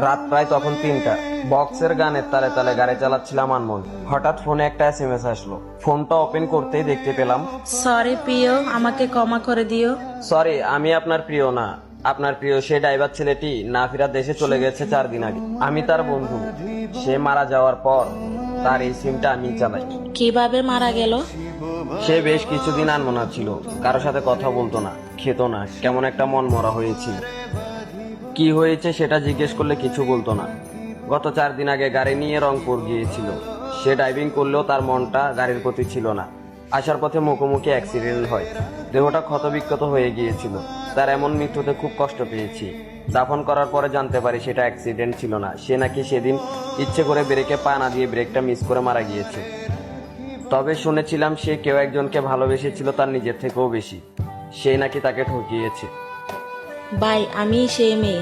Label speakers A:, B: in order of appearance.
A: রাত প্রায় তখন 3টা। বক্সের গানের তালে তালে গাড়ি চালাচ্ছিলাম আনমন। হঠাৎ ফোনে একটা SMS আসলো। ফোনটা ওপেন করতেই দেখতে পেলাম,
B: সরি প্রিয়, আমাকে ক্ষমা করে দিও।
A: সরি, আমি আপনার প্রিয় না। আপনার প্রিয় সেই ড্রাইভার ছেলেটি না ফেরা দেশে চলে গেছে 4 দিন আগে। আমি তার বন্ধু। সে মারা যাওয়ার পর তার এই সিমটা আমি চালাই।
B: কিভাবে মারা গেল?
A: সে বেশ কিছুদিন আনমনা ছিল, কারো সাথে কথা বলতো না, খেত না, কেমন একটা মন মরা হয়েছিল। কি হয়েছে সেটা জিজ্ঞেস করলে কিছু বলতো না। গত 4 দিন আগে গাড়ি নিয়ে রংপুর গিয়েছিল। সে ড্রাইভিং করলেও তার মনটা গাড়ির প্রতি ছিল না। আসার পথে মুখোমুখি অ্যাক্সিডেন্ট হয়। দেহটা ক্ষতবিক্ষত হয়ে গিয়েছিল। তার এমন মৃত্যুতে খুব কষ্ট পেয়েছি। দাফন করার পরে জানতে পারি সেটা অ্যাক্সিডেন্ট ছিল না। সে নাকি সেদিন ইচ্ছে করে ব্রেকে পা না দিয়ে ব্রেকটা মিস করে মারা গিয়েছে। তবে শুনেছিলাম সে কেউ একজনকে ভালোবেসেছিল তার নিজের থেকেও বেশি। সে নাকি তাকে ঠকিয়েছে।
B: ভাই, আমি সেই মেয়ে।